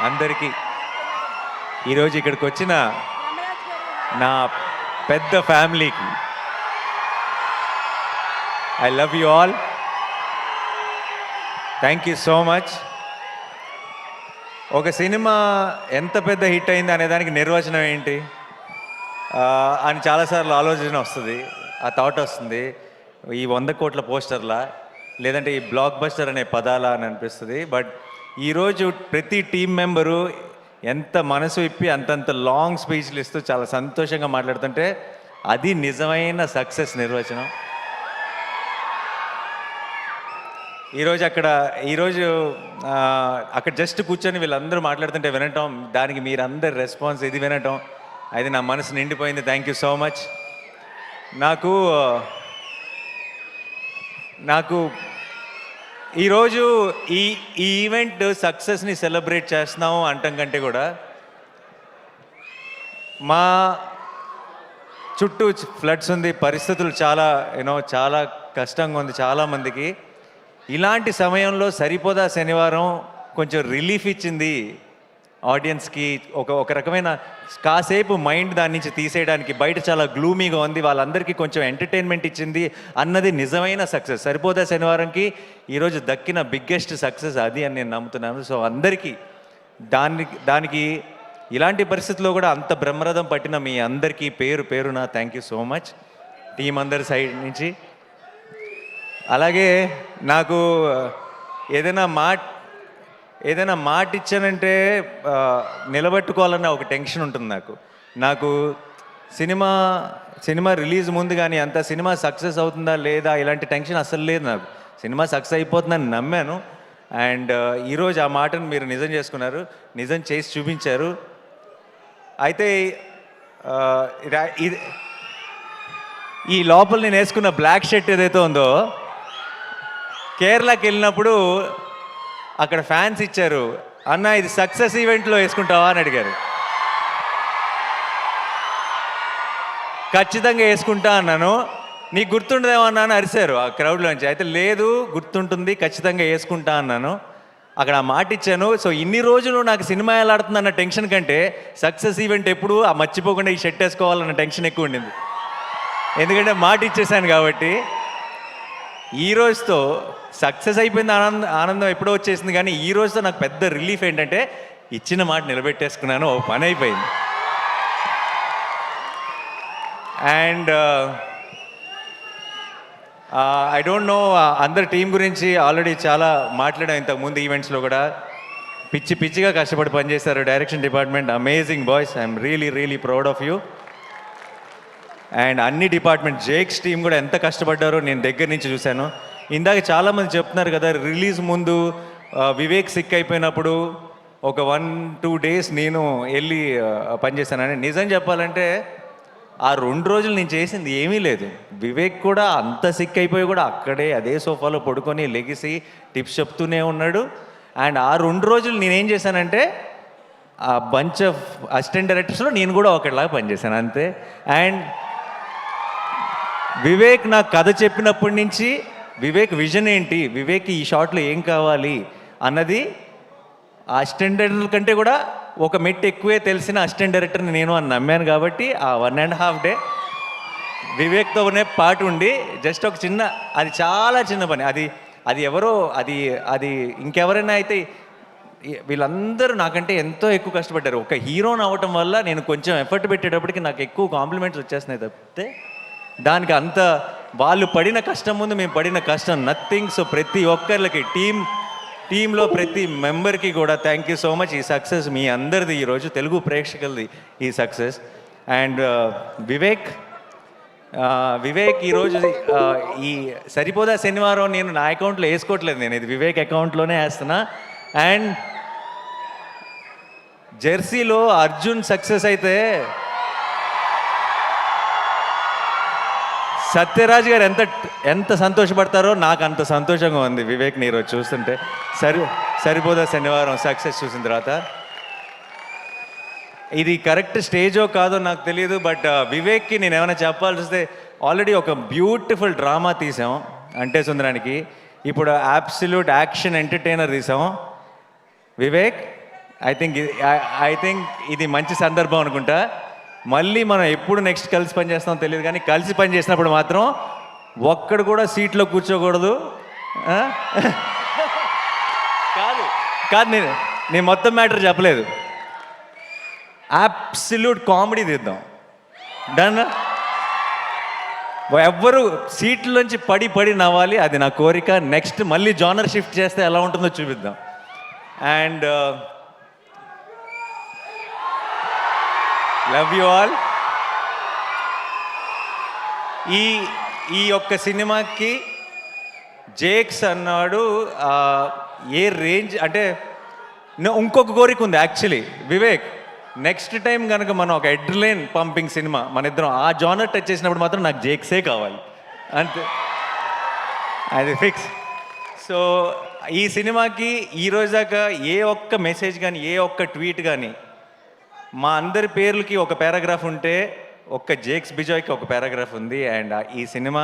అందరికీ ఈరోజు ఇక్కడికి వచ్చిన నా పెద్ద ఫ్యామిలీకి I love you all. Thank you so much. ఒక సినిమా ఎంత పెద్ద హిట్ అయింది అనే దానికి నిర్వచనం ఏంటి అని చాలాసార్లు ఆలోచన వస్తుంది, ఆ థాట్ వస్తుంది. ఈ 100 కోట్ల పోస్టర్లా లేదంటే ఈ బ్లాక్ బస్టర్ అనే పదాలా అని అనిపిస్తుంది. బట్ ఈరోజు ప్రతి టీం మెంబరు ఎంత మనసు విప్పి అంతంత లాంగ్ స్పీచ్లు ఇస్తూ చాలా సంతోషంగా మాట్లాడుతుంటే అది నిజమైన సక్సెస్ నిర్వచనం. ఈరోజు అక్కడ జస్ట్ కూర్చొని వీళ్ళందరూ మాట్లాడుతుంటే వినటం, దానికి మీరందరు రెస్పాన్స్ ఇది వినటం, అది నా మనసు నిండిపోయింది. Thank you so much. నాకు ఈరోజు ఈ ఈవెంట్ సక్సెస్ని సెలబ్రేట్ చేస్తున్నాము అంటాం కంటే కూడా మా చుట్టూ ఫ్లడ్స్ ఉంది, పరిస్థితులు చాలా కష్టంగా ఉంది చాలామందికి. ఇలాంటి సమయంలో సరిపోదా శనివారం కొంచెం రిలీఫ్ ఇచ్చింది ఆడియన్స్కి. ఒక రకమైన కాసేపు మైండ్ దాని నుంచి తీసేయడానికి. బయట చాలా గ్లూమీగా ఉంది, వాళ్ళందరికీ కొంచెం ఎంటర్టైన్మెంట్ ఇచ్చింది అన్నది నిజమైన సక్సెస్. సరిపోదా శనివారంకి ఈరోజు దక్కిన బిగ్గెస్ట్ సక్సెస్ అది అని నేను నమ్ముతున్నాను. సో అందరికీ దానికి ఇలాంటి పరిస్థితుల్లో కూడా అంత బ్రహ్మరథం పట్టిన మీ అందరికీ పేరున thank you so much team అందరి సైడ్ నుంచి. అలాగే నాకు ఏదైనా మాట ఇచ్చానంటే నిలబెట్టుకోవాలన్న ఒక టెన్షన్ ఉంటుంది నాకు సినిమా రిలీజ్ ముందు కానీ అంత సినిమా సక్సెస్ అవుతుందా లేదా ఇలాంటి టెన్షన్ అస్సలు లేదు నాకు. సినిమా సక్సెస్ అయిపోతుందని నమ్మాను. అండ్ ఈరోజు ఆ మాటను మీరు నిజం చేసుకున్నారు, నిజం చేసి చూపించారు. అయితే ఈ లోపల నేను వేసుకున్న బ్లాక్ షర్ట్ ఏదైతే ఉందో కేరళకి వెళ్ళినప్పుడు అక్కడ ఫ్యాన్స్ ఇచ్చారు, అన్న ఇది సక్సెస్ ఈవెంట్లో వేసుకుంటావా అని అడిగారు. ఖచ్చితంగా వేసుకుంటా అన్నాను. నీకు గుర్తుండదేమన్నా అని అరిశారు ఆ క్రౌడ్లోంచి. అయితే లేదు గుర్తుంటుంది, ఖచ్చితంగా వేసుకుంటా అన్నాను. అక్కడ ఆ మాట ఇచ్చాను. సో ఇన్ని రోజులు నాకు సినిమా ఎలా ఆడుతుందన్న టెన్షన్ కంటే సక్సెస్ ఈవెంట్ ఎప్పుడు ఆ మర్చిపోకుండా ఈ షర్ట్ వేసుకోవాలన్న టెన్షన్ ఎక్కువ ఉండింది. ఎందుకంటే మాట ఇచ్చేసాను కాబట్టి. ఈ రోజుతో సక్సెస్ అయిపోయింది, ఆనందం ఎప్పుడో వచ్చేసింది. కానీ ఈ రోజుతో నాకు పెద్ద రిలీఫ్ ఏంటంటే ఇచ్చిన మాట నిలబెట్టేసుకున్నాను, ఓ పని అయిపోయింది. అండ్ ఐ డోంట్ నో, అందరి టీం గురించి ఆల్రెడీ చాలా మాట్లాడాం ఇంతకుముందు ఈవెంట్స్లో కూడా. పిచ్చిగా కష్టపడి పనిచేశారు direction department. Amazing boys, I'm really proud of you. And అన్ని డిపార్ట్మెంట్ జేక్స్ టీం కూడా ఎంత కష్టపడ్డారో నేను దగ్గర నుంచి చూశాను. ఇందాక చాలామంది చెప్తున్నారు కదా, రిలీజ్ ముందు వివేక్ సిక్ అయిపోయినప్పుడు ఒక 1-2 డేస్ నేను వెళ్ళి పనిచేశానని. నిజం చెప్పాలంటే ఆ 2 రోజులు నేను చేసింది ఏమీ లేదు. వివేక్ కూడా అంత సిక్ అయిపోయి కూడా అక్కడే అదే సోఫాలో పడుకొని లెగిసి టిప్స్ చెప్తూనే ఉన్నాడు. అండ్ ఆ 2 రోజులు నేనేం చేశానంటే ఆ బంచ్ ఆఫ్ అసిస్టెంట్ డైరెక్టర్స్లో నేను కూడా ఒకటిలాగా పనిచేశాను అంతే. అండ్ వివేక్ నాకు కథ చెప్పినప్పటి నుంచి వివేక్ విజన్ ఏంటి, వివేక్ ఈ షాట్లో ఏం కావాలి అన్నది ఆ అసిస్టెంట్ డైరెక్టర్ కంటే కూడా ఒక మెట్టు ఎక్కువే తెలిసిన అసిస్టెంట్ డైరెక్టర్ని నేను అని నమ్మాను. కాబట్టి ఆ 1.5 డే వివేక్తోనే పాటు ఉండి జస్ట్ ఒక అది చాలా చిన్న పని. అది ఎవరో అది ఇంకెవరైనా అయితే వీళ్ళందరూ నాకంటే ఎంతో ఎక్కువ కష్టపడ్డారు. ఒక హీరోని అవ్వటం వల్ల నేను కొంచెం ఎఫర్ట్ పెట్టేటప్పటికి నాకు ఎక్కువ కాంప్లిమెంట్స్ వచ్చేస్తున్నాయి తప్పితే దానికి అంత వాళ్ళు పడిన కష్టం ముందు మేము పడిన కష్టం నథింగ్. సో ప్రతి ఒక్కరికి టీంలో ప్రతి మెంబర్కి కూడా థ్యాంక్ యూ సో మచ్. ఈ సక్సెస్ మీ అందరిది, ఈరోజు తెలుగు ప్రేక్షకులది ఈ సక్సెస్. అండ్ వివేక్ ఈరోజు ఈ సరిపోదా శనివారం నేను నా అకౌంట్లో వేసుకోవట్లేదు, నేను ఇది వివేక్ అకౌంట్లోనే వేస్తున్నా. అండ్ జెర్సీలో అర్జున్ సక్సెస్ అయితే సత్యరాజ్ గారు ఎంత సంతోషపడతారో నాకు అంత సంతోషంగా ఉంది వివేక్ని ఈరోజు చూస్తుంటే. సరిపోదా శనివారం సక్సెస్ చూసిన తర్వాత. ఇది కరెక్ట్ స్టేజో కాదో నాకు తెలియదు, బట్ వివేక్కి నేను ఏమైనా చెప్పాల్సి వస్తే ఆల్రెడీ ఒక బ్యూటిఫుల్ డ్రామా తీసాం అంటే సుందరానికి. ఇప్పుడు అబ్సల్యూట్ యాక్షన్ ఎంటర్టైనర్ తీసాం. వివేక్ ఐ థింక్ ఇది మంచి సందర్భం అనుకుంటా. మళ్ళీ మనం ఎప్పుడు నెక్స్ట్ కలిసి పని చేస్తామో తెలియదు, కానీ కలిసి పని చేసినప్పుడు మాత్రం ఒక్కడు కూడా సీట్లో కూర్చోకూడదు. ఆ? కాదు కాదు నేను మొత్తం మ్యాటర్ చెప్పలేదు. అబ్సల్యూట్ కామెడీ తీద్దాం. డన్. ఎవ్వరు సీట్లోంచి పడి పడి నవ్వాలి, అది నా కోరిక. నెక్స్ట్ మళ్ళీ జానర్ షిఫ్ట్ చేస్తే ఎలా ఉంటుందో చూపిద్దాం. And love you all. ఈ యొక్క సినిమాకి జేక్స్ అన్నాడు ఏ రేంజ్ అంటే, ఇంకొక కోరిక ఉంది యాక్చువల్లీ వివేక్. నెక్స్ట్ టైం కనుక మనం ఒక ఎడ్రిలైన్ పంపింగ్ సినిమా మన ఇద్దరం ఆ జానర్ టచ్ చేసినప్పుడు మాత్రం నాకు జేక్సే కావాలి అంతే, అది ఫిక్స్. సో ఈ సినిమాకి ఈరోజు దాకా ఏ ఒక్క మెసేజ్ కానీ ఏ ఒక్క ట్వీట్ కానీ, మా అందరి పేర్లకి ఒక పారాగ్రాఫ్ ఉంటే ఒక్క జేక్స్ బిజాయ్కి ఒక పారాగ్రాఫ్ ఉంది. అండ్ ఈ సినిమా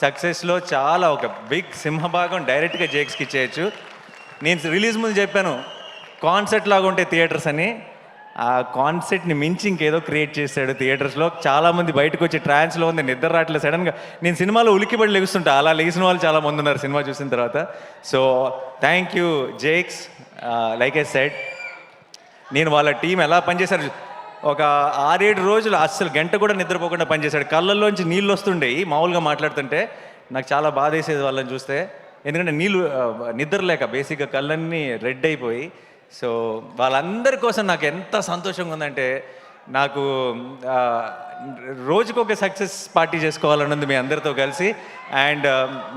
సక్సెస్లో చాలా ఒక బిగ్ సింహభాగం డైరెక్ట్గా జేక్స్కి ఇచ్చేయచ్చు. నేను రిలీజ్ ముందు చెప్పాను కాన్సెప్ట్ లాగా ఉంటే థియేటర్స్ అని. ఆ కాన్సెప్ట్ని మించి ఇంకేదో క్రియేట్ చేశాడు థియేటర్స్లో. చాలామంది బయటకు వచ్చి ట్రాన్స్లో ఉంది, నిద్ర రావట్లేదు. సడన్గా నేను సినిమాలో ఉలికిపడి లెగుస్తుంటా, అలా లేచిన వాళ్ళు చాలామంది ఉన్నారు సినిమా చూసిన తర్వాత. So thank you Jakes. Like I said, నేను వాళ్ళ టీం ఎలా పనిచేశారు, ఒక 6-7 రోజులు అస్సలు గంట కూడా నిద్రపోకుండా పనిచేశాడు. కళ్ళల్లోంచి నీళ్ళు వస్తుండేవి మామూలుగా మాట్లాడుతుంటే. నాకు చాలా బాధ వేసేది వాళ్ళని చూస్తే, ఎందుకంటే నిద్ర లేక బేసిక్గా కళ్ళన్నీ రెడ్ అయిపోయి. సో వాళ్ళందరి కోసం నాకు ఎంత సంతోషంగా ఉందంటే, నాకు రోజుకొక సక్సెస్ పార్టీ చేసుకోవాలన్నది మీ అందరితో కలిసి. అండ్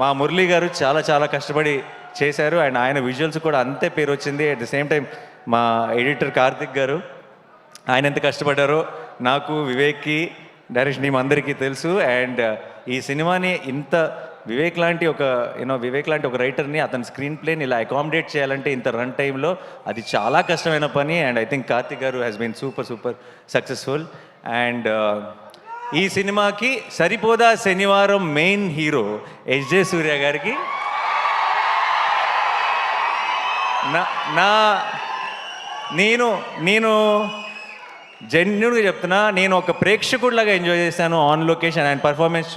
మా మురళీ గారు చాలా చాలా కష్టపడి చేశారు, అండ్ ఆయన విజువల్స్ కూడా అంతే పేరు వచ్చింది. అట్ ద సేమ్ టైం మా ఎడిటర్ కార్తిక్ గారు, ఆయన ఎంత కష్టపడ్డారో నాకు, వివేక్కి, డైరెక్షన్ టీం అందరికీ తెలుసు. అండ్ ఈ సినిమాని ఇంత వివేక్ లాంటి ఒక రైటర్ని అతని స్క్రీన్ ప్లేని ఇలా అకామిడేట్ చేయాలంటే ఇంత రన్ టైంలో అది చాలా కష్టమైన పని. And I think Karthik garu has been super successful. And ఈ సినిమాకి సరిపోదా శనివారం మెయిన్ హీరో ఎస్జే సూర్య గారికి నేను జెన్యున్గా చెప్తున్నా, నేను ఒక ప్రేక్షకుడిలాగా ఎంజాయ్ చేశాను ఆన్ లొకేషన్ ఆయన పర్ఫార్మెన్స్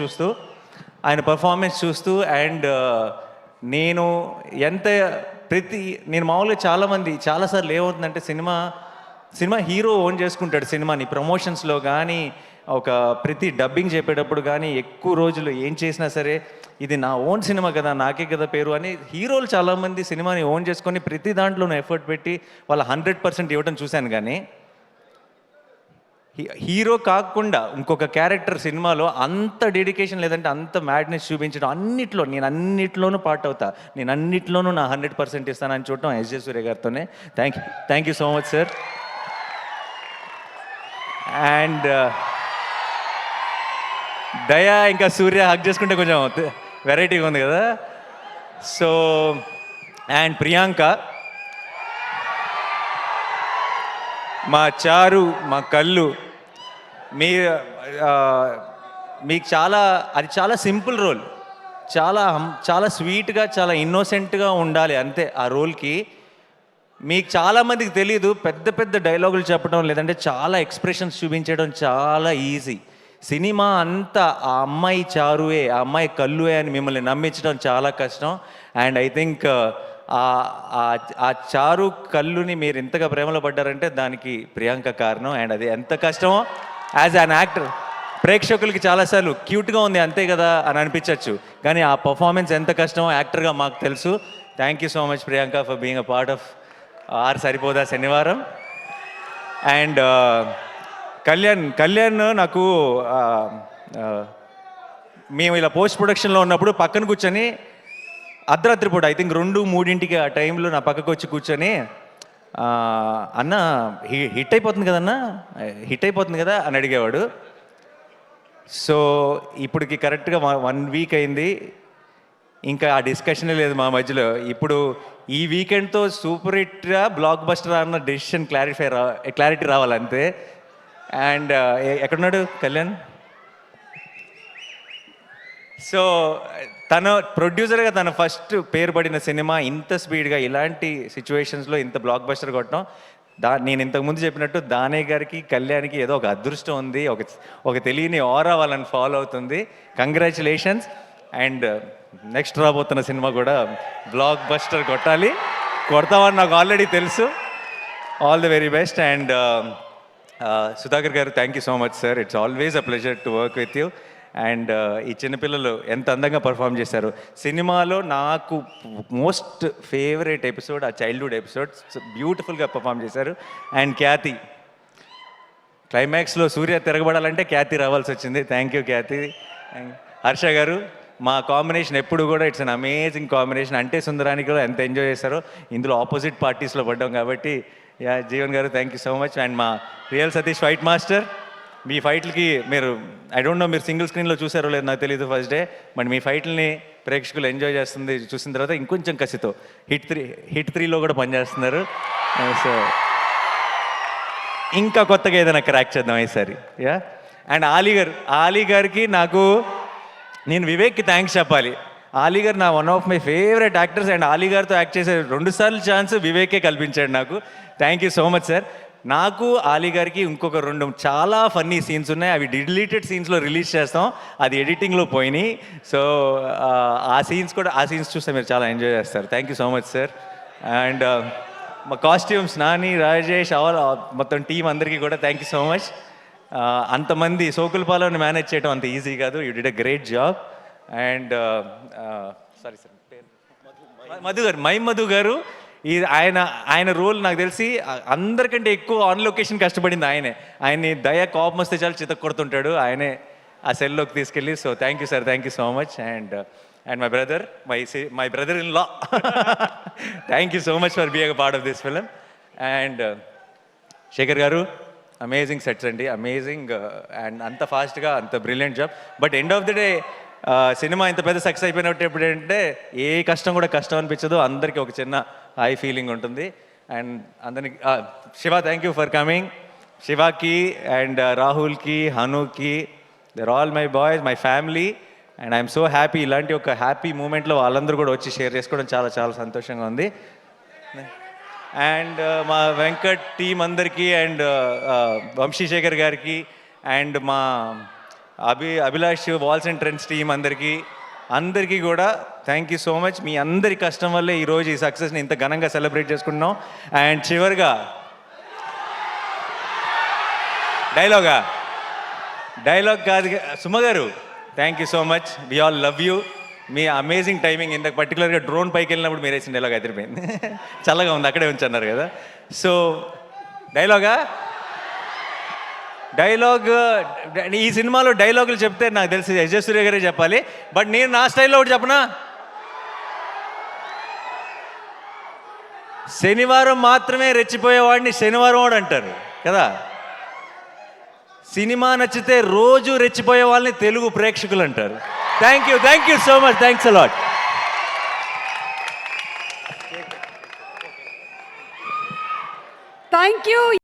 చూస్తూ. అండ్ నేను మామూలుగా చాలాసార్లు ఏమవుతుందంటే, సినిమా హీరో ఓన్ చేసుకుంటాడు సినిమాని. ప్రమోషన్స్లో కానీ ఒక ప్రతి డబ్బింగ్ చెప్పేటప్పుడు కానీ ఎక్కువ రోజులు ఏం చేసినా సరే ఇది నా ఓన్ సినిమా కదా, నాకే కదా పేరు అని హీరోలు చాలామంది సినిమాని ఓన్ చేసుకొని ప్రతి దాంట్లోనూ ఎఫర్ట్ పెట్టి వాళ్ళ 100% ఇవ్వడం చూశాను. కానీ హీరో కాకుండా ఇంకొక క్యారెక్టర్ సినిమాలో అంత డెడికేషన్ లేదంటే అంత మ్యాడ్నెస్ చూపించడం, నేను అన్నిట్లోనూ పార్ట్ అవుతా, నేను అన్నిట్లోనూ నా 100% ఇస్తానని చూడటం ఎస్జే సూర్య గారితోనే. Thank you so much sir. And Daya ఇంకా సూర్య హక్ చేసుకుంటే కొంచెం వెరైటీగా ఉంది కదా. సో అండ్ ప్రియాంక, మా చారు, మా కళ్ళు, మీకు చాలా సింపుల్ రోల్, చాలా స్వీట్గా చాలా ఇన్నోసెంట్గా ఉండాలి అంతే ఆ రోల్కి. మీకు చాలామందికి తెలీదు, పెద్ద డైలాగులు చెప్పడం లేదంటే చాలా ఎక్స్ప్రెషన్స్ చూపించడం చాలా ఈజీ. సినిమా అంతా ఆ అమ్మాయి చారువే, ఆ అమ్మాయి కళ్ళువే అని మిమ్మల్ని నమ్మించడం చాలా కష్టం. అండ్ ఐ థింక్ ఆ చారు కళ్ళుని మీరు ఇంతగా ప్రేమలో పడ్డారంటే దానికి ప్రియాంక కారణం. అండ్ అది ఎంత కష్టమో యాజ్ అన్ యాక్టర్ ప్రేక్షకులకి చాలాసార్లు క్యూట్గా ఉంది అంతే కదా అని అనిపించవచ్చు, కానీ ఆ పర్ఫార్మెన్స్ ఎంత కష్టమో యాక్టర్గా మాకు తెలుసు. Thank you so much Priyanka for being a part of our Saripodhaa Sanivaaram. And Kalyan నాకు మేము ఇలా పోస్ట్ ప్రొడక్షన్లో ఉన్నప్పుడు పక్కన కూర్చొని అర్ధరాత్రి పూట ఐ థింక్ 2-3 ఆ టైంలో నా పక్కకు వచ్చి కూర్చొని, అన్న హిట్ అయిపోతుంది కదా అని అడిగేవాడు. సో ఇప్పటికి కరెక్ట్గా 1 వీక్ అయింది, ఇంకా ఆ డిస్కషనే లేదు మా మధ్యలో. ఇప్పుడు ఈ వీకెండ్తో సూపర్ హిట్గా బ్లాక్ బస్టర్ అన్న డెసిషన్ క్లారిటీ రావాలంతే. అండ్ ఎక్కడున్నాడు కళ్యాణ్? సో తన ప్రొడ్యూసర్గా తన ఫస్ట్ పేరు పడిన సినిమా ఇంత స్పీడ్గా ఇలాంటి సిచ్యువేషన్స్లో ఇంత బ్లాక్ బస్టర్ కొట్టడం నేను ఇంతకుముందు చెప్పినట్టు దానయ్య గారికి కళ్యాణ్కి ఏదో ఒక అదృష్టం ఉంది, ఒక తెలియని ఆరా వాళ్ళని ఫాలో అవుతుంది. కంగ్రాచులేషన్స్. అండ్ నెక్స్ట్ రాబోతున్న సినిమా కూడా బ్లాక్ బస్టర్ కొడతామని నాకు ఆల్రెడీ తెలుసు. All the very best. And Sudhakar garu, thank you so much sir. It's always a pleasure to work with you. And ఈ చిన్నపిల్లలు ఎంత అందంగా పర్ఫామ్ చేశారు. సినిమాలో నాకు మోస్ట్ ఫేవరెట్ ఎపిసోడ్ ఆ చైల్డ్హుడ్ ఎపిసోడ్, బ్యూటిఫుల్గా పర్ఫామ్ చేశారు. అండ్ ఖ్యాతి, క్లైమాక్స్లో సూర్య తిరగబడాలంటే ఖ్యాతి రావాల్సి వచ్చింది. థ్యాంక్ యూ ఖ్యాతి. హర్ష గారు, మా కాంబినేషన్ ఎప్పుడు కూడా ఇట్స్ అన్ అమేజింగ్ కాంబినేషన్. అంటే సుందరానికి కూడా ఎంత ఎంజాయ్ చేశారో, ఇందులో ఆపోజిట్ పార్టీస్లో పడ్డాం కాబట్టి. యా జీవన్ గారు, thank you so much. And మా రియల్ సతీష్ ఫైట్ మాస్టర్, మీ ఫైట్లకి మీరు ఐ డోంట్ నో మీరు సింగిల్ స్క్రీన్లో చూసారో లేదు నాకు తెలియదు ఫస్ట్ డే, బట్ మీ ఫైట్లని ప్రేక్షకులు ఎంజాయ్ చేస్తుంది చూసిన తర్వాత ఇంకొంచెం కసితో హిట్ 3లో కూడా పనిచేస్తున్నారు. సో ఇంకా కొత్తగా ఏదైనా క్రాక్ చేద్దాం ఈసారి. యా. అండ్ ఆలీ గారికి నేను వివేక్కి థ్యాంక్స్ చెప్పాలి. ఆలీ గారు నా one of my favourite actors. And Ali గారితో యాక్ట్ చేసే 2 సార్లు ఛాన్స్ వివేకే కల్పించాడు నాకు. Thank you so much sir. నాకు ఆలీ గారికి ఇంకొక 2 చాలా ఫన్నీ సీన్స్ ఉన్నాయి, అవి డిలీటెడ్ సీన్స్లో రిలీజ్ చేస్తాం, అది ఎడిటింగ్లో పోయినాయి. సో ఆ సీన్స్ చూస్తే మీరు చాలా ఎంజాయ్ చేస్తారు. Thank you so much sir. And మా కాస్ట్యూమ్స్ నాని, రాజేష్, మొత్తం టీం అందరికీ కూడా థ్యాంక్ యూ సో మచ్. అంతమంది సోకులపాలని మేనేజ్ చేయడం అంత ఈజీ కాదు. You did a great job. And sorry sir, Madhu గారు, ఆయన రోల్ నాకు తెలిసి అందరికంటే ఎక్కువ ఆన్ లొకేషన్ కష్టపడింది ఆయన్ని దయ కోపం వస్తే చాలా చితక్ కొడుతుంటాడు, ఆయనే ఆ సెల్లోకి తీసుకెళ్ళి. So thank you sir, thank you so much. And my brother in law, thank you so much for being a part of this film. And Shekhar garu, amazing sets అండి, అమేజింగ్. అండ్ అంత ఫాస్ట్గా అంత brilliant job. But end of the day సినిమా ఇంత పెద్ద success అయిపోయినట్టు ఎప్పుడంటే ఏ కష్టం కూడా కష్టం అనిపించదు, అందరికీ ఒక చిన్న హై ఫీలింగ్ ఉంటుంది. అండ్ అందరికి Shiva, thank you for coming. శివాకి అండ్ రాహుల్కి, హనుకి, దర్ all my boys, my family. And I'm so happy, ఇలాంటి ఒక హ్యాపీ మూమెంట్లో వాళ్ళందరూ కూడా వచ్చి షేర్ చేసుకోవడం చాలా చాలా సంతోషంగా ఉంది. అండ్ మా వెంకట్ టీం అందరికీ, అండ్ వంశీశేఖర్ గారికి, అండ్ మా Abhilash walls and trends team అందరికీ కూడా థ్యాంక్ యూ సో మచ్. మీ అందరి కష్టం వల్లే ఈరోజు ఈ సక్సెస్ని ఇంత ఘనంగా సెలబ్రేట్ చేసుకుంటున్నాం. అండ్ చివరిగా డైలాగ్ కాదు, Suma garu, thank you so much. We all love you. మీ అమేజింగ్ టైమింగ్, ఇంత పర్టికులర్గా డ్రోన్ పైకి వెళ్ళినప్పుడు మీరు వేసిన డైలాగ్ అదిరిపోయింది. చల్లగా ఉంది, అక్కడే ఉంచన్నారు కదా. సో డైలాగ్ ఈ సినిమాలో డైలాగులు చెప్తే నాకు తెలిసి యశస్ సూర్య గారే చెప్పాలి, బట్ నేను నా స్టైల్లో ఒకటి చెప్పనా. శనివారం మాత్రమే రెచ్చిపోయేవాడిని శనివారం వాడు అంటారు కదా. సినిమా నచ్చితే రోజు రెచ్చిపోయే వాళ్ళని తెలుగు ప్రేక్షకులు అంటారు. Thank you so much. Thanks a lot. Thank you.